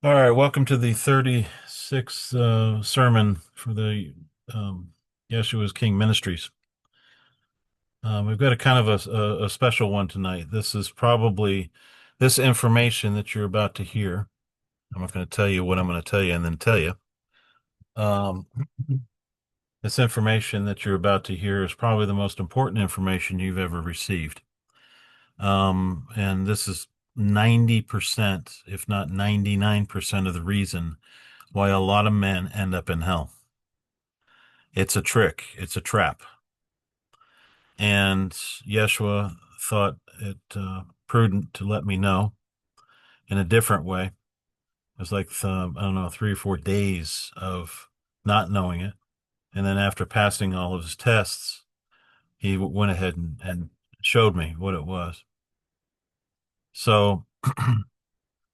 All right, welcome to the 36th sermon for the Yeshua's King Ministries. We've got a kind of a special one tonight. This is probably this information that you're about to hear. I'm not going to tell you what I'm going to tell you and then tell you. Um, this information that you're about to hear is probably the most important information you've ever received. And this is 90%, if not 99% of the reason why a lot of men end up in hell. It's a trick. It's a trap. And Yeshua thought it prudent to let me know in a different way. It was like, I don't know, 3 or 4 days of not knowing it. And then after passing all of his tests, he went ahead and showed me what it was. So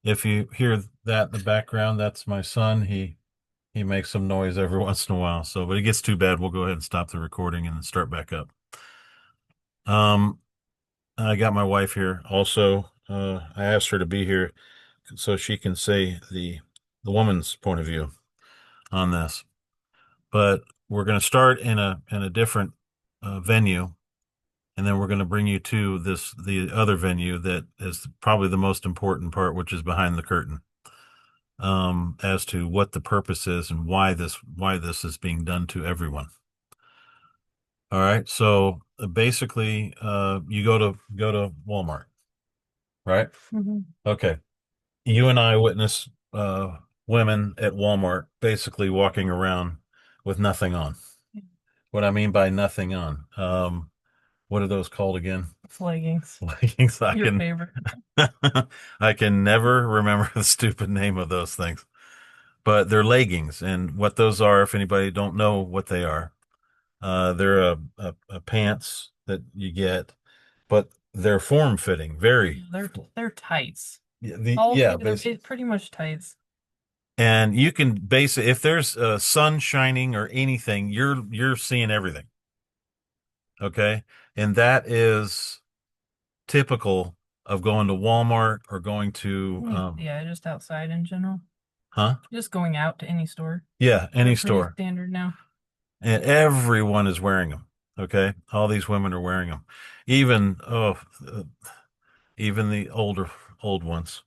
if you hear that in the background, that's my son. He makes some noise every once in a while. So, but it gets too bad, we'll go ahead and stop the recording and then start back up. Um, I got my wife here also. I asked her to be here so she can say the woman's point of view on this. But we're going to start in a different venue, and then we're going to bring you to the other venue that is probably the most important part, which is behind the curtain, as to what the purpose is and why this is being done to everyone. All right. So basically, you go to Walmart, right? Hmm. Okay. You and I witness women at Walmart basically walking around with nothing on. What I mean by nothing on, what are those called again? It's leggings. Leggings. I Your can favorite. I can never remember the stupid name of those things, but they're leggings, and what those are, if anybody don't know what they are, they're a pants that you get, but they're form fitting, Yeah, very. they're tights. Yeah, It's pretty much tights. and you can base it if there's sun shining or anything, you're seeing everything. Okay. And that is typical of going to Walmart or going to Yeah, just outside in general. huh? Just going out to any store. Yeah, They're any pretty store. standard now. And everyone is wearing them. Okay. All these women are wearing them. Even uh, even the old ones.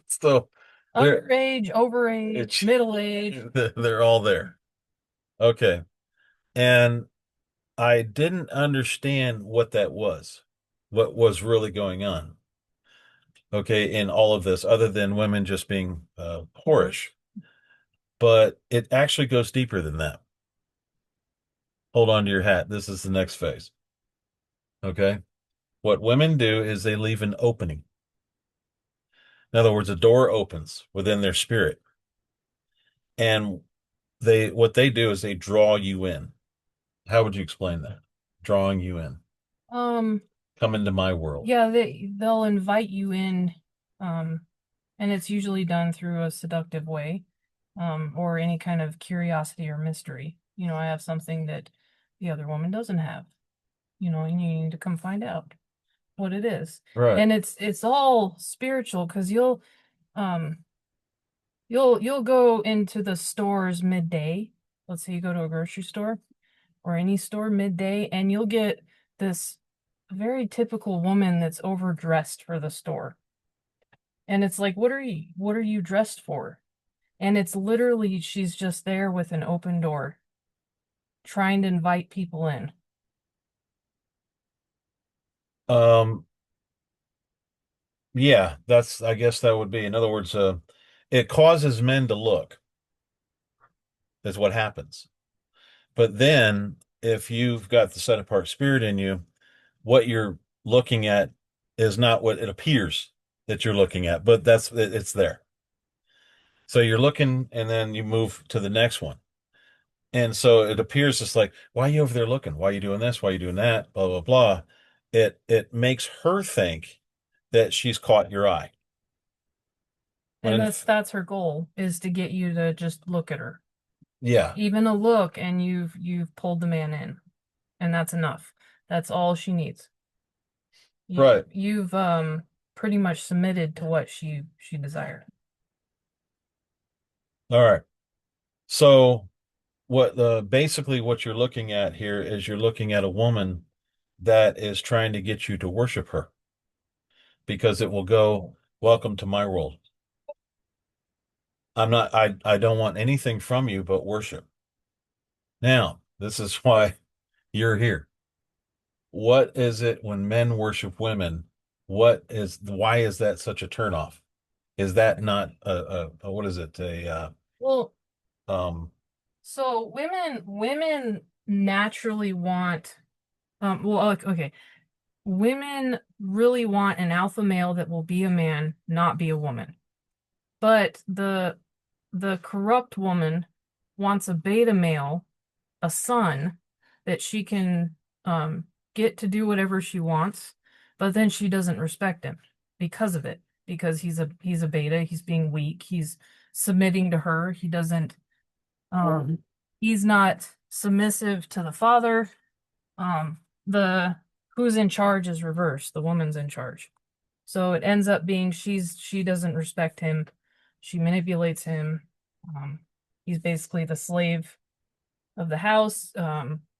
So they're Underage, overage, it's middle age. they're all there. Okay. And I didn't understand what that was, what was really going on. Okay, in all of this, other than women just being whorish, but it actually goes deeper than that. Hold on to your hat. This is the next phase. Okay, what women do is they leave an opening. In other words, a door opens within their spirit, and they what they do is they draw you in. How would you explain that? Drawing you in. Um, Come into my world. yeah, they'll invite you in, um, and it's usually done through a seductive way, or any kind of curiosity or mystery. I have something that the other woman doesn't have, and you need to come find out what it is. Right. And it's all spiritual because um you'll go into the stores midday. Let's say you go to a grocery store or any store midday, and you'll get this very typical woman that's overdressed for the store. And it's like, what are you dressed for? And it's literally she's just there with an open door trying to invite people in. Um, yeah, I guess that would be, in other words, it causes men to look, is what happens. But then if you've got the set apart spirit in you, what you're looking at is not what it appears that you're looking at, but it's there. So you're looking and then you move to the next one. And so it appears just like, why are you over there looking? Why are you doing this? Why are you doing that? Blah, blah, blah. It makes her think that she's caught your eye. When And in, that's her goal, is to get you to just look at her. yeah, Even a look, and you've pulled the man in. And that's enough. That's all she needs. right. You've pretty much submitted to what she desired. All right. So what the basically what you're looking at here is you're looking at a woman that is trying to get you to worship her because it will go, welcome to my world. I don't want anything from you but worship. Now, this is why you're here. What is it when men worship women? Why is that such a turnoff? Is that not what is it? Well, Um, so women naturally want well okay. Women really want an alpha male that will be a man, not be a woman. But the corrupt woman wants a beta male, a son, that she can get to do whatever she wants, but then she doesn't respect him because of it. Because he's a beta, he's being weak, he's submitting to her, he doesn't he's not submissive to the father. The who's in charge is reversed, the woman's in charge. So it ends up being she doesn't respect him. She manipulates him. Um, he's basically the slave of the house,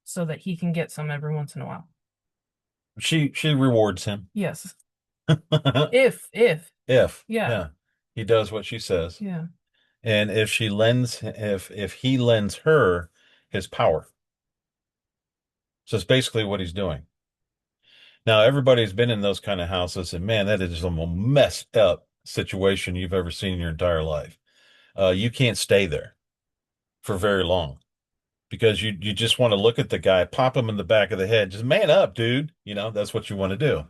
so that he can get some every once in a while. she rewards him. Yes. If, If, yeah, yeah, he does what she says. yeah. And if he lends her his power. So it's basically what he's doing. Now, everybody's been in those kind of houses, and man, that is the most messed up situation you've ever seen in your entire life. You can't stay there for very long because you just want to look at the guy, pop him in the back of the head, just man up, dude. That's what you want to do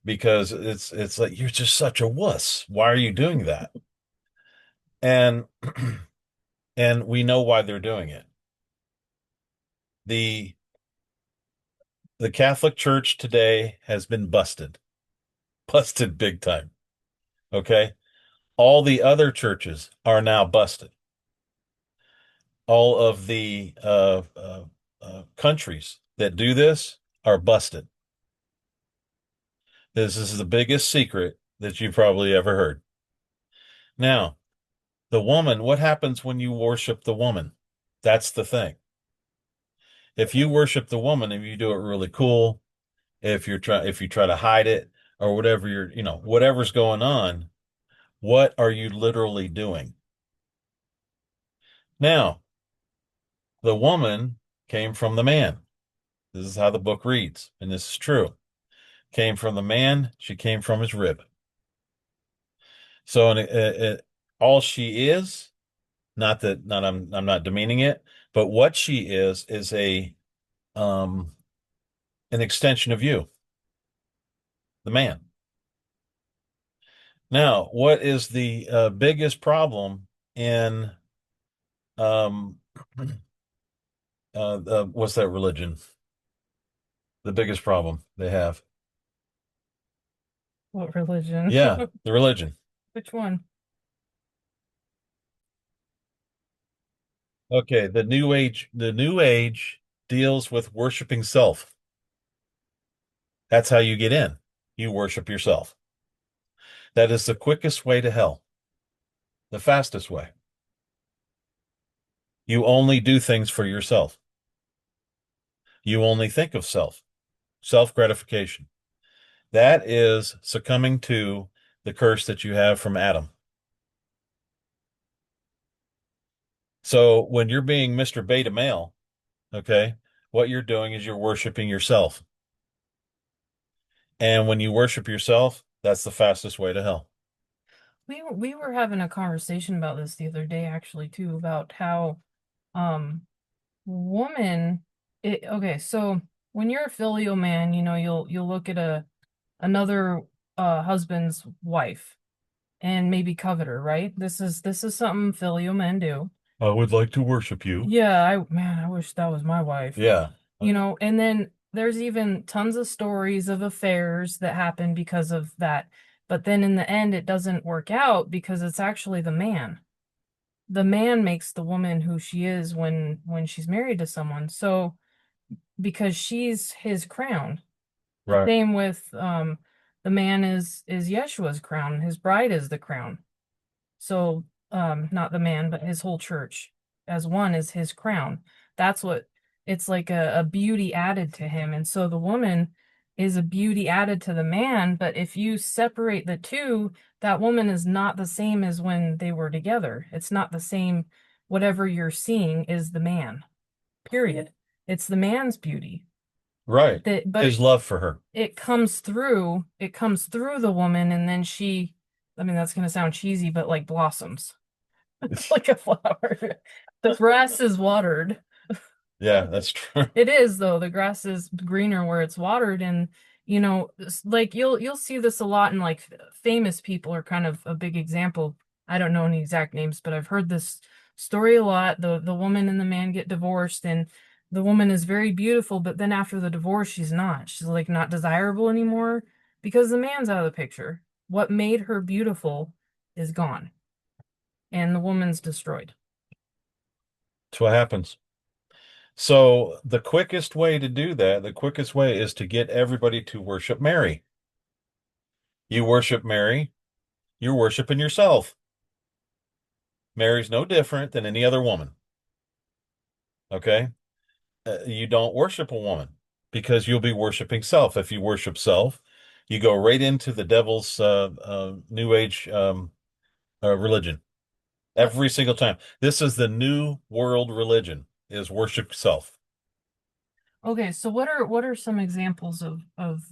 because it's like you're just such a wuss. Why are you doing that? And and we know why they're doing it. The the Catholic Church today has been busted big time. Okay. All the other churches are now busted. All of the countries that do this are busted. This is the biggest secret that you probably ever heard. Now, the woman, what happens when you worship the woman? That's the thing. If you worship the woman and you do it really cool, if you try to hide it or whatever whatever's going on, what are you literally doing? Now, the woman came from the man. This is how the book reads, and this is true. Came from the man, she came from his rib. So, all she is, not that, not I'm not demeaning it, but what she is a um an extension of you, the man. Now, what is the biggest problem in um what's that religion? The biggest problem they have. What religion? Yeah, the religion. Which one? Okay, the new age deals with worshiping self. That's how you get in. You worship yourself. That is the quickest way to hell, the fastest way. You only do things for yourself. You only think of self gratification. That is succumbing to the curse that you have from Adam. So when you're being Mr. Beta male, okay, what you're doing is you're worshiping yourself. And when you worship yourself, that's the fastest way to hell. We were having a conversation about this the other day actually too, about how um woman okay, so when you're a filial man, you'll look at another husband's wife and maybe covet her, right? This is something filial men do. I would like to worship you. Yeah, I wish that was my wife. Yeah. And then there's even tons of stories of affairs that happen because of that. But then in the end it doesn't work out because it's actually the man. The man makes the woman who she is when she's married to someone. So because she's his crown. Right. Same with The man is Yeshua's crown. His bride is the crown. So, not the man, but his whole church as one is his crown. That's what it's like a beauty added to him. And so the woman is a beauty added to the man. But if you separate the two, that woman is not the same as when they were together. It's not the same. Whatever you're seeing is the man, period. It's the man's beauty. Right. But His love for her. it comes through the woman, and then she, I mean, that's going to sound cheesy, but like blossoms like a flower. The grass is watered. Yeah, that's true. It is though. The grass is greener where it's watered, and like you'll see this a lot in like famous people are kind of a big example. I don't know any exact names, but I've heard this story a lot. The woman and the man get divorced, and the woman is very beautiful, but then after the divorce, she's not. She's like not desirable anymore because the man's out of the picture. What made her beautiful is gone, and the woman's destroyed. That's what happens. So the quickest way to do that, the quickest way is to get everybody to worship Mary. You worship Mary, you're worshiping yourself. Mary's no different than any other woman. Okay? You don't worship a woman because you'll be worshiping self. If you worship self, you go right into the devil's new age religion What every single time. This is the new world religion is worship self. Okay, so what are some examples of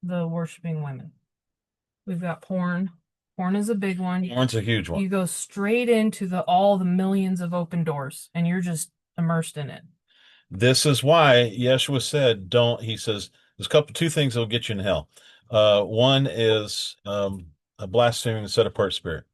the worshiping women? We've got porn. Porn is a big one. Porn's a huge one. You go straight into the all the millions of open doors and you're just immersed in it. This is why Yeshua said, don't, he says, there's two things that'll get you in hell. One is a blaspheming and set apart spirit.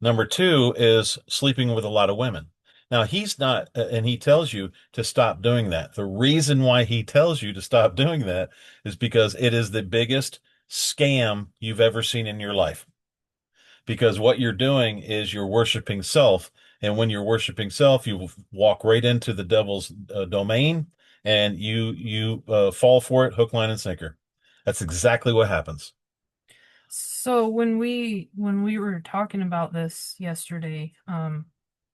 Number two is sleeping with a lot of women. Now, he's not, and he tells you to stop doing that. The reason why he tells you to stop doing that is because it is the biggest scam you've ever seen in your life. Because what you're doing is you're worshiping self. And when you're worshiping self, you walk right into the devil's domain and you fall for it, hook, line, and sinker. That's exactly what happens. So when we were talking about this yesterday,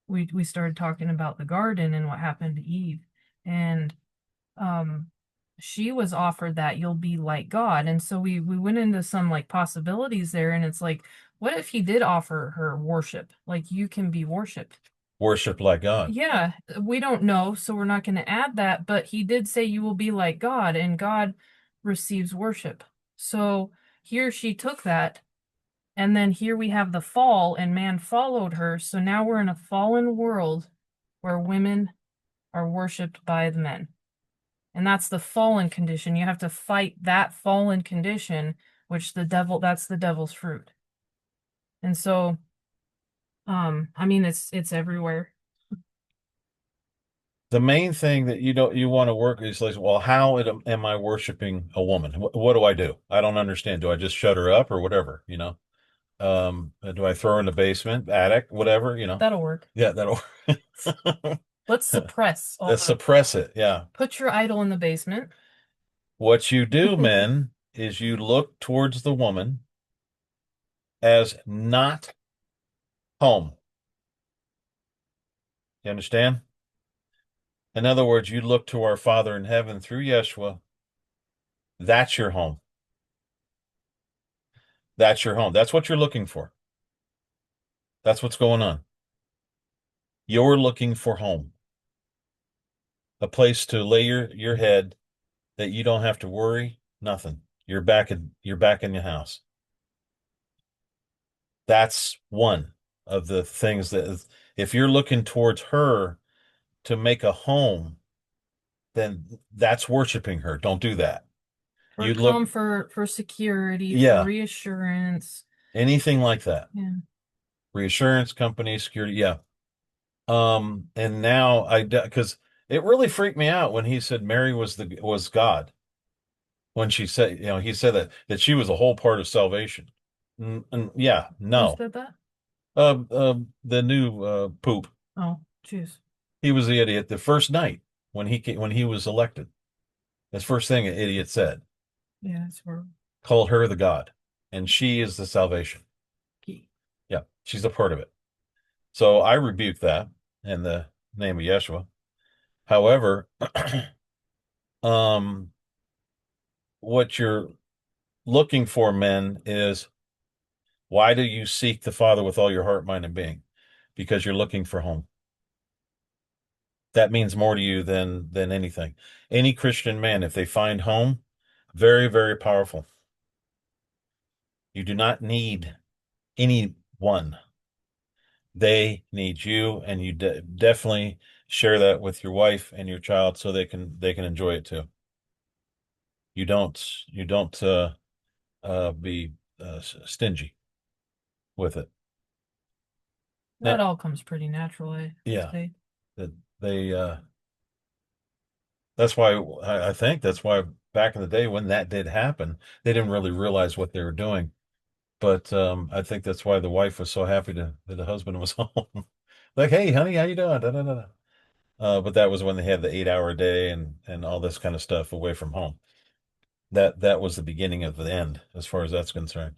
we started talking about the garden and what happened to Eve. And um she was offered that you'll be like God. And so we went into some like possibilities there, and it's like, what if he did offer her worship? Like you can be worshiped. Worship like God. Yeah, we don't know, so we're not going to add that, but he did say you will be like God, and God receives worship. So here she took that, and then here we have the fall, and man followed her. So now we're in a fallen world where women are worshiped by the men. And that's the fallen condition. You have to fight that fallen condition, which that's the devil's fruit. And so, I mean, it's everywhere. The main thing that you want to work is like, well, how am I worshiping a woman? What do I do? I don't understand. Do I just shut her up or whatever, do I throw her in the basement, attic, whatever, That'll work. Yeah, that'll Let's suppress all the suppress it. Yeah. put your idol in the basement. What you do, men, is you look towards the woman as not home. You understand? In other words, you look to our Father in heaven through Yeshua. That's your home. That's your home. That's what you're looking for. That's what's going on. You're looking for home, a place to lay your head that you don't have to worry, nothing. You're back in your house. That's one of the things that if you're looking towards her to make a home, then that's worshiping her. Don't do that. For You look, comfort, for security, for yeah, reassurance. anything like that. Yeah. Reassurance company, security, yeah. And now because it really freaked me out when he said Mary was God. When she said, he said that she was a whole part of salvation. Yeah, Who no. said that? The new poop. Oh, jeez. He was the idiot the first night when he was elected. That's the first thing an idiot said. Yeah, it's horrible. called her the God, and she is the salvation. Yeah, she's a part of it. So I rebuke that in the name of Yeshua. However, um, what you're looking for, men, is why do you seek the Father with all your heart, mind, and being? Because you're looking for home. That means more to you than anything. Any Christian man, if they find home, very, very powerful. You do not need anyone. They need you, and you definitely share that with your wife and your child so they can enjoy it too. You don't be stingy with it. That Now, all comes pretty natural, I yeah, say. that they that's why I think that's why back in the day when that did happen, they didn't really realize what they were doing. But I think that's why the wife was so happy that the husband was home. Like, hey, honey, how you doing? Da, da, da, da. But that was when they had the 8 hour day and all this kind of stuff away from home. That was the beginning of the end, as far as that's concerned.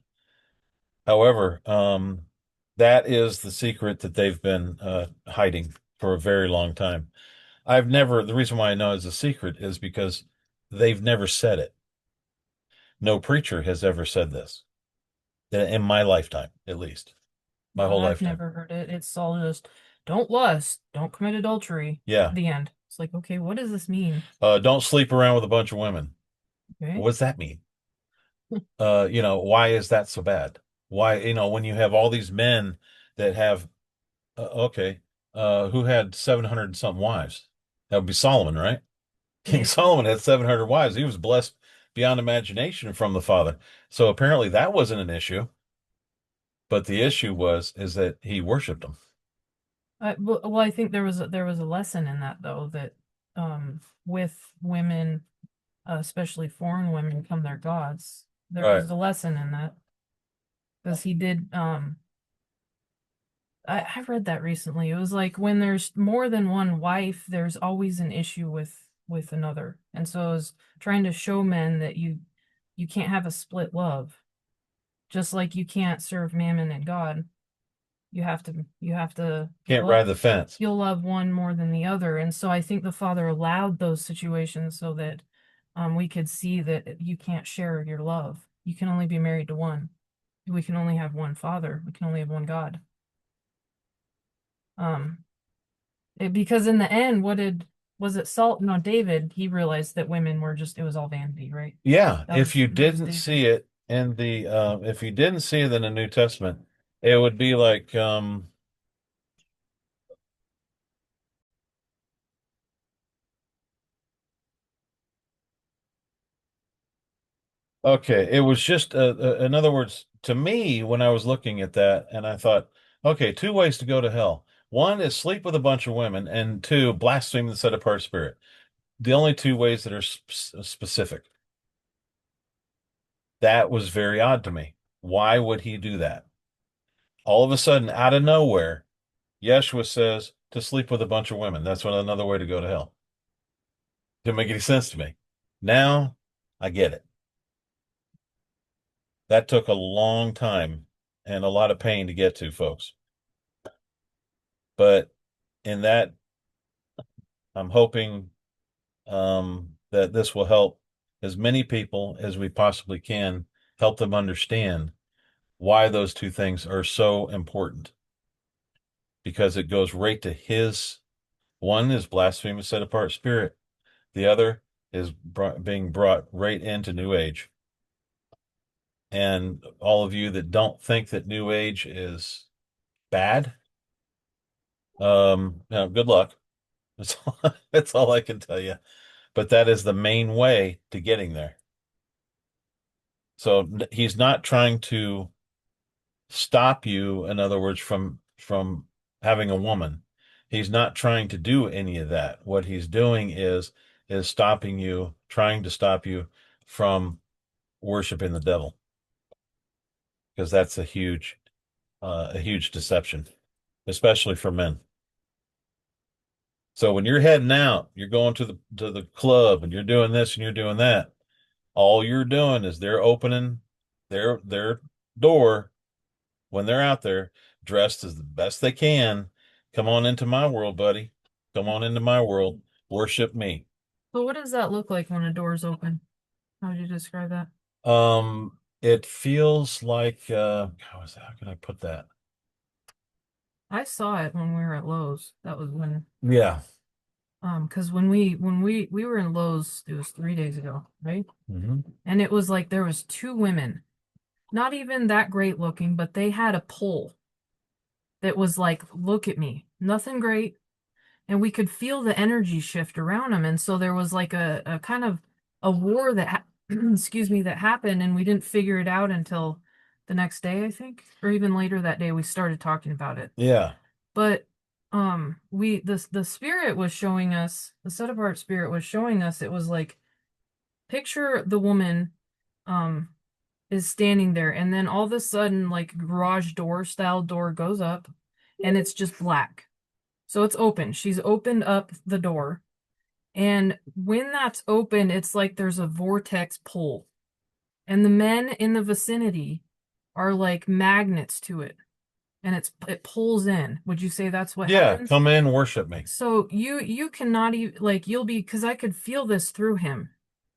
However, that is the secret that they've been hiding for a very long time. The reason why I know it's a secret is because they've never said it. No preacher has ever said this in my lifetime, at least, my No, whole I've lifetime. never heard it. It's all just don't lust, don't commit adultery. Yeah. The end. It's like, okay, what does this mean? Don't sleep around with a bunch of women. Okay. What does that mean? Why is that so bad? Why, when you have all these men that have, okay, who had 700 and something wives? That would be Solomon, right? King Yeah. Solomon had 700 wives. He was blessed beyond imagination from the Father. So apparently that wasn't an issue, but the issue is that he worshiped them. Well, I think there was a lesson in that though that with women, especially foreign women, come their gods. There Right. was a lesson in that because he did. I read that recently. It was like when there's more than one wife, there's always an issue with another, and so I was trying to show men that you can't have a split love, just like you can't serve Mammon and God. You have to Can't ride the fence. you'll love one more than the other. And so I think the Father allowed those situations so that we could see that you can't share your love. You can only be married to one. We can only have one Father. We can only have one God. Um, because in the end, what did was it Saul? No, David. He realized that women were just it was all vanity, right? Yeah, That was that was David. if you didn't see it in the New Testament, it would be like okay, it was just in other words, to me, when I was looking at that, and I thought, okay, two ways to go to hell. One is sleep with a bunch of women, and two, blaspheme the set apart spirit. The only two ways that are specific. That was very odd to me. Why would he do that? All of a sudden, out of nowhere, Yeshua says to sleep with a bunch of women. That's another way to go to hell. Didn't make any sense to me. Now I get it. That took a long time and a lot of pain to get to, folks. But in that, I'm hoping that this will help as many people as we possibly can, help them understand why those two things are so important because it goes right to his one is blasphemous set apart spirit. The other is being brought right into New Age. And all of you that don't think that New Age is bad, good luck. That's all I can tell you. But that is the main way to getting there. So he's not trying to stop you, in other words, from having a woman. He's not trying to do any of that. What he's doing is stopping you, trying to stop you from worshiping the devil, because that's a huge deception, especially for men. So when you're heading out, you're going to the club and you're doing this and you're doing that. All you're doing is they're opening their door when they're out there dressed as the best they can. Come on into my world, buddy. Come on into my world. Worship me. So what does that look like when a door is open? How would you describe that? It feels like how can I put that? I saw it when we were at Lowe's. That was when Yeah. because when we were in Lowe's, it was 3 days ago, right? Hmm. And it was like there was two women, not even that great looking, but they had a pole that was like, look at me, nothing great, and we could feel the energy shift around them, and so there was like a kind of a war that excuse me, that happened, and we didn't figure it out until the next day, I think, or even later that day we started talking about it. Yeah. But we the spirit was showing us, the set apart spirit was showing us, it was like, picture the woman um is standing there, and then all of a sudden, like, garage door style door goes up, and it's just black. So it's open. She's opened up the door. And when that's open, it's like there's a vortex pull. And the men in the vicinity are like magnets to it. And it pulls in. Would you say that's what Yeah. happens? Come in, worship me. So you cannot even, like, you'll be, because I could feel this through him.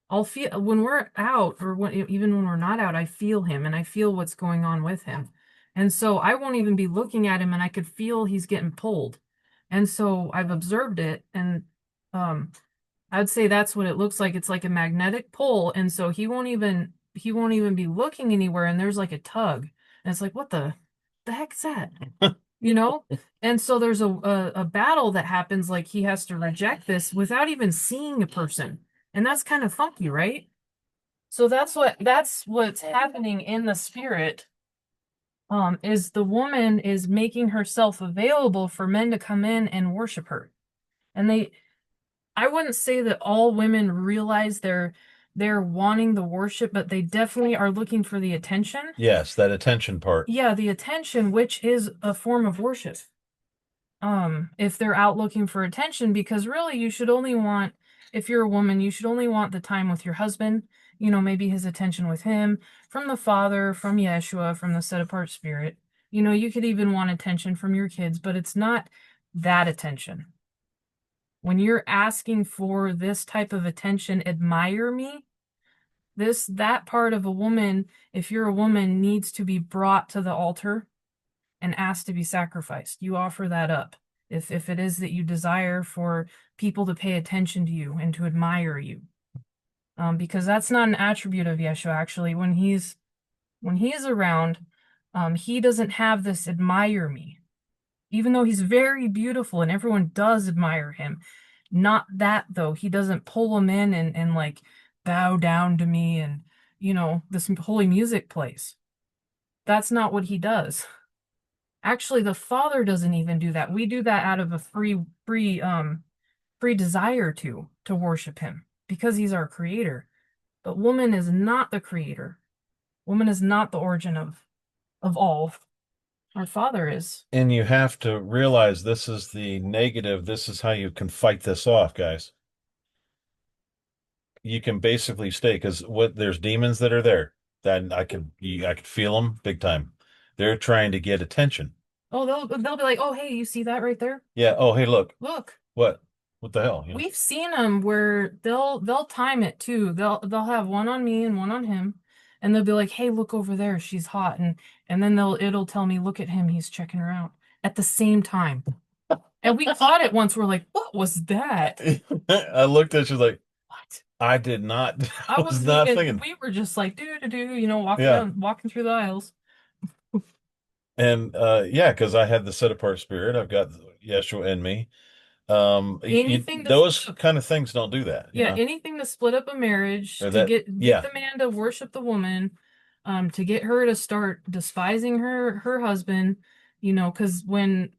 I'll feel when we're out, or even when we're not out, I feel him and I feel what's going on with him. And so I won't even be looking at him and I could feel he's getting pulled. And so I've observed it, and um I'd say that's what it looks like. It's like a magnetic pull, and so he won't even be looking anywhere, and there's like a tug. And it's like, what the heck is that? You know? And so there's a battle that happens, like he has to reject this without even seeing a person. And that's kind of funky, right? So that's what's happening in the spirit. Is the woman is making herself available for men to come in and worship her. And I wouldn't say that all women realize they're wanting the worship, but they definitely are looking for the attention. Yes, that attention part. Yeah, the attention, which is a form of worship. If they're out looking for attention, because really you should only want, if you're a woman, you should only want the time with your husband, maybe his attention with him, from the Father, from Yeshua, from the set apart spirit. You could even want attention from your kids, but it's not that attention. When you're asking for this type of attention, admire me, that part of a woman, if you're a woman, needs to be brought to the altar and asked to be sacrificed. You offer that up. If it is that you desire for people to pay attention to you and to admire you. Because that's not an attribute of Yeshua, actually. When he's around, he doesn't have this admire me. Even though he's very beautiful and everyone does admire him. Not that though. He doesn't pull them in and like bow down to me, and this holy music plays. That's not what he does. Actually, the Father doesn't even do that. We do that out of a free desire to worship him because he's our creator. But woman is not the creator. Woman is not the origin of all. Our Father is. And you have to realize this is the negative. This is how you can fight this off, guys. You can basically stay because what there's demons that are there that I could feel them big time. They're trying to get attention. Oh, they'll be like, "Oh, hey, you see that right there? Yeah. Oh, hey, look. Look." What? What the hell? We've seen them where they'll time it too. They'll have one on me and one on him, and they'll be like, "Hey, look over there, she's hot," and then it'll tell me, "Look at him, he's checking her out," at the same time. And we caught it once. We're like, "What was that? I looked at you like What?" I did not. I I was wasn't not even. thinking. We were just like, do do, Yeah. walking through the aisles. And yeah, because I had the set apart spirit. I've got Yeshua in me. Anything to Those kind of things don't do that, Yeah, anything to split up a marriage, or to that. get Yeah. the man to worship the woman, to get her to start despising her husband, because when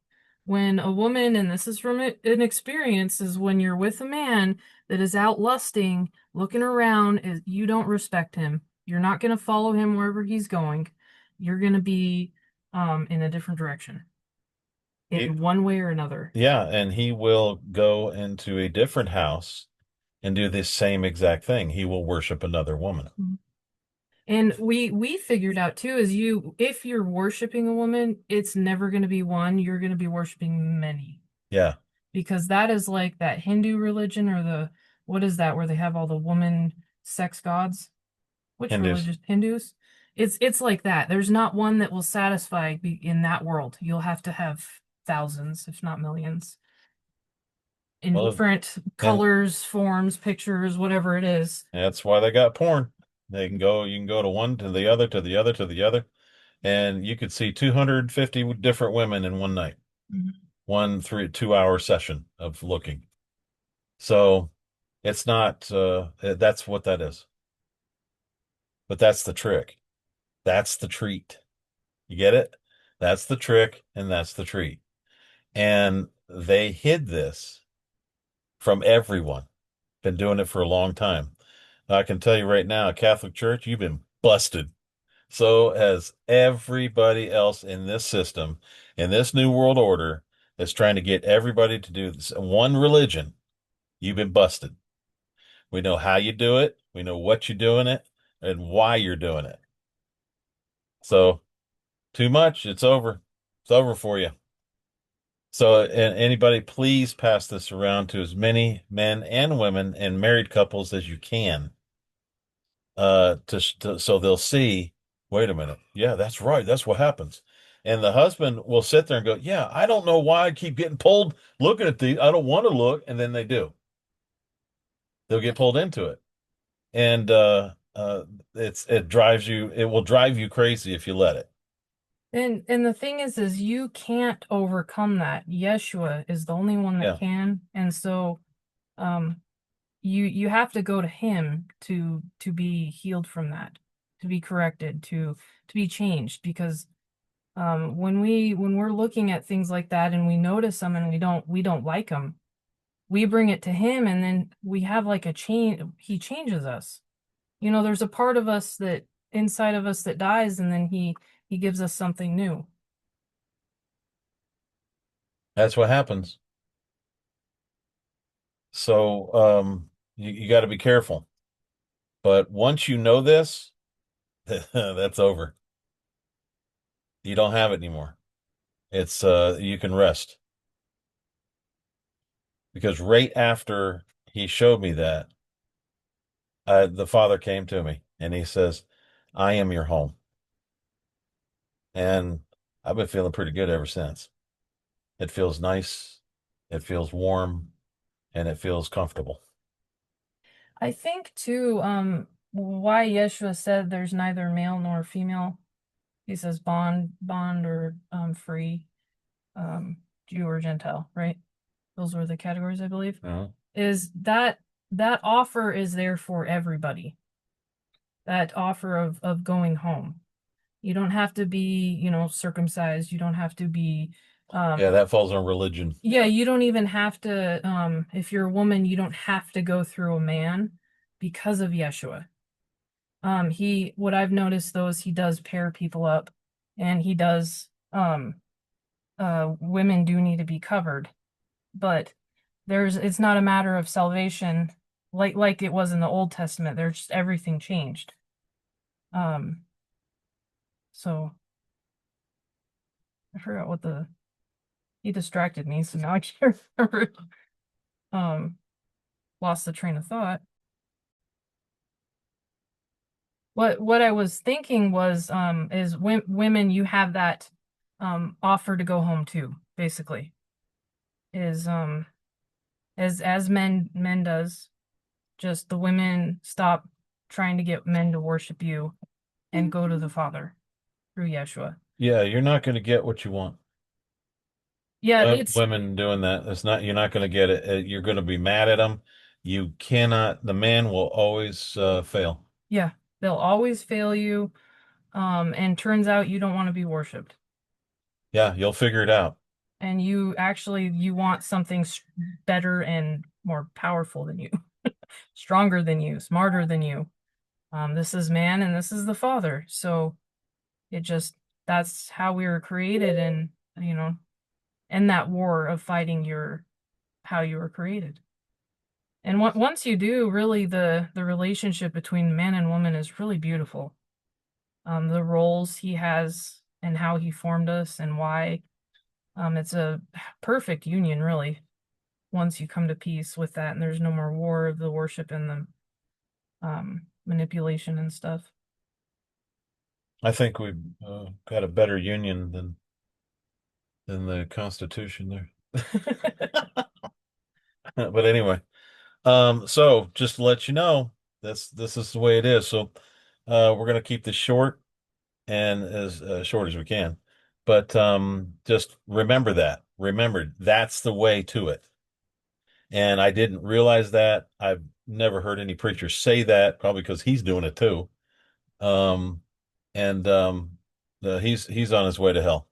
a woman, and this is from an experience, is when you're with a man that is out lusting, looking around, is you don't respect him. You're not going to follow him wherever he's going. You're going to be in a different direction He- in one way or another. yeah, and he will go into a different house and do this same exact thing. He will worship another woman. Mhm. And we figured out too is you if you're worshiping a woman, it's never going to be one, you're going to be worshiping many. Yeah, Because that is like that Hindu religion or the what is that where they have all the woman sex gods? Which Hindus. religion? Hindus? It's like that. There's not one that will satisfy in that world. You'll have to have thousands, if not millions, in Well, different and colors, forms, pictures, whatever it is. that's why they got porn. You can go to one, to the other, to the other, to the other, and you could see 250 different women in one night, Mhm. one 2 hour session of looking. So it's not, that's what that is. But that's the trick. That's the treat. You get it? That's the trick, and that's the treat. And they hid this from everyone. Been doing it for a long time. I can tell you right now, Catholic Church, you've been busted. So has everybody else in this system, in this new world order that's trying to get everybody to do this one religion. You've been busted. We know how you do it. We know what you're doing it and why you're doing it. So too much, it's over. It's over for you. So, and anybody, please pass this around to as many men and women and married couples as you can, so they'll see, wait a minute. Yeah, that's right. That's what happens. And the husband will sit there and go, yeah, I don't know why I keep getting pulled looking at these. I don't want to look. And then they do. They'll get pulled into it. And it will drive you crazy if you let it. And the thing is you can't overcome that. Yeshua is the only one that Yeah. can. And so um you have to go to him to be healed from that, to be corrected, to be changed because when we're looking at things like that and we notice them and we don't like them, we bring it to him and then we have like a change. He changes us. There's a part of us that inside of us that dies and then he gives us something new. That's what happens. So, you got to be careful. But once you know this, that's over. You don't have it anymore. You can rest because right after he showed me that, the father came to me and he says, I am your home. And I've been feeling pretty good ever since. It feels nice, it feels warm, and it feels comfortable. I think too, why Yeshua said there's neither male nor female. He says bond or free, um, Jew or Gentile, right? Those were the categories, I believe. Uh-huh. Is that offer is there for everybody. That offer of going home. You don't have to be, circumcised. You don't have to be, Yeah, that falls on religion. yeah, you don't even have to, if you're a woman, you don't have to go through a man because of Yeshua. What I've noticed though is he does pair people up and he does, women do need to be covered, but it's not a matter of salvation like it was in the Old Testament. There's just everything changed. Um, so I forgot he distracted me, so now I can't remember. Um, Lost the train of thought. What I was thinking was is women you have that offer to go home too, basically. Is as men does, just the women stop trying to get men to worship you and go to the Father through Yeshua. Yeah, you're not going to get what you want. Yeah, it's Women doing that, you're not going to get it. You're going to be mad at them. You cannot, the man will always fail. yeah, they'll always fail you. And turns out you don't want to be worshipped. Yeah, you'll figure it out. And you want something better and more powerful than you, stronger than you, smarter than you. This is man and this is the Father. So it just that's how we were created and you know, in that war of fighting your how you were created. And once you do, really the relationship between man and woman is really beautiful. The roles he has and how he formed us and why. It's a perfect union, really, once you come to peace with that, and there's no more war of the worship and the manipulation and stuff. I think we've got a better union than the Constitution there. But anyway, so just to let you know, this is the way it is. So, we're gonna keep this short and as short as we can. But just remember that. Remember, that's the way to it. And I didn't realize that. I've never heard any preacher say that, probably because he's doing it too. Um, and he's on his way to hell,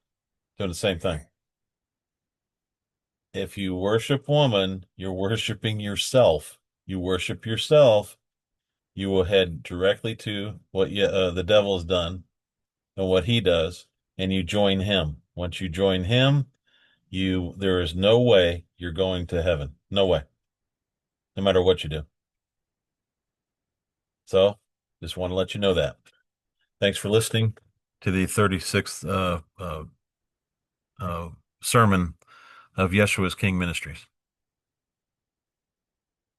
doing the same thing. If you worship woman, you're worshiping yourself. You worship yourself, you will head directly to what the devil has done and what he does, and you join him. Once you join him, there is no way you're going to heaven. No way, no matter what you do. So, just want to let you know that. Thanks for listening to the 36th uh, sermon of Yeshua's King Ministries.